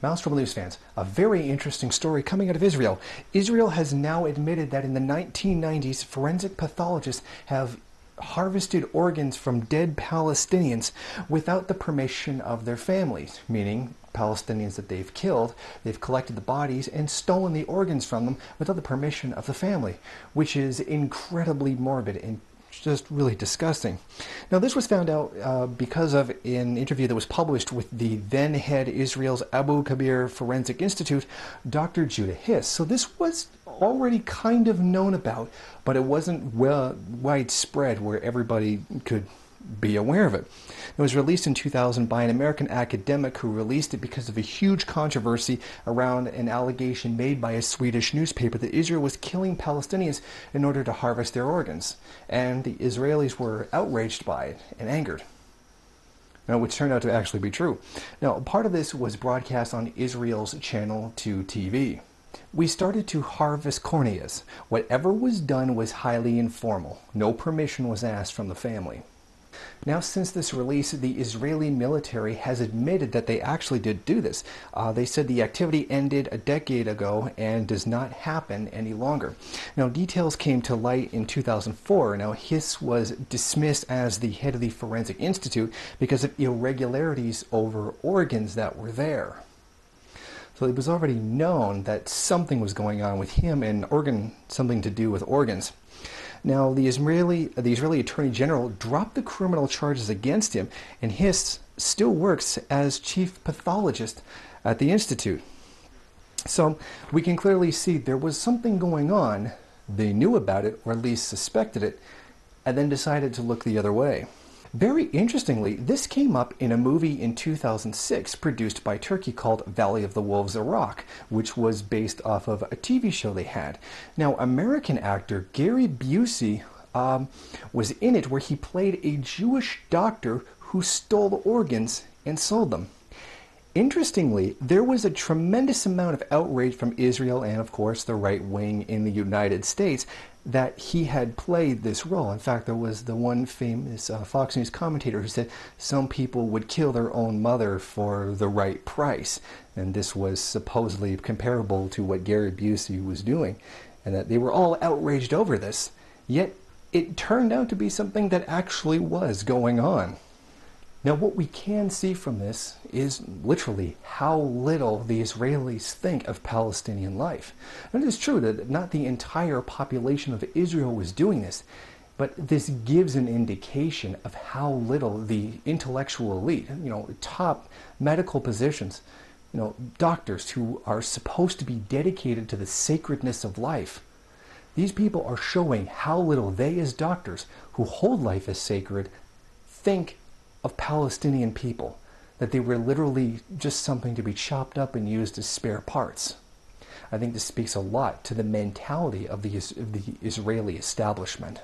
Maelstrom News fans, a very interesting story coming out of Israel. Israel has now admitted that in the 1990s, forensic pathologists have harvested organs from dead Palestinians without the permission of their families, meaning Palestinians that they've killed, they've collected the bodies and stolen the organs from them without the permission of the family, which is incredibly morbid and just really disgusting. Now, this was found out because of an interview that was published with the then head Israel's Abu Kabir Forensic Institute, Dr. Judah Hiss. So this was already kind of known about, but it wasn't well widespread where everybody could be aware of it. It was released in 2000 by an American academic who released it because of a huge controversy around an allegation made by a Swedish newspaper that Israel was killing Palestinians in order to harvest their organs. And the Israelis were outraged by it and angered. Now, which turned out to actually be true. Now, part of this was broadcast on Israel's Channel 2 TV. We started to harvest corneas. Whatever was done was highly informal. No permission was asked from the family. Now, since this release, the Israeli military has admitted that they actually did do this. They said the activity ended a decade ago and does not happen any longer. Now, details came to light in 2004. Now, Hiss was dismissed as the head of the Forensic Institute because of irregularities over organs that were there. So it was already known that something was going on with him and something to do with organs. Now, the Israeli Attorney General dropped the criminal charges against him, and Hiss still works as chief pathologist at the Institute. So we can clearly see there was something going on. They knew about it, or at least suspected it, and then decided to look the other way. Very interestingly, this came up in a movie in 2006 produced by Turkey called Valley of the Wolves, Iraq, which was based off of a TV show they had. Now, American actor Gary Busey was in it, where he played a Jewish doctor who stole organs and sold them. Interestingly, there was a tremendous amount of outrage from Israel and, of course, the right wing in the United States that he had played this role. In fact, there was the one famous Fox News commentator who said some people would kill their own mother for the right price. And this was supposedly comparable to what Gary Busey was doing, and that they were all outraged over this. Yet it turned out to be something that actually was going on. Now, what we can see from this is literally how little the Israelis think of Palestinian life. And it is true that not the entire population of Israel was doing this, but this gives an indication of how little the intellectual elite, top medical positions, doctors who are supposed to be dedicated to the sacredness of life, these people are showing how little they, as doctors who hold life as sacred, think of Palestinian people, that they were literally just something to be chopped up and used as spare parts. I think this speaks a lot to the mentality of the Israeli establishment.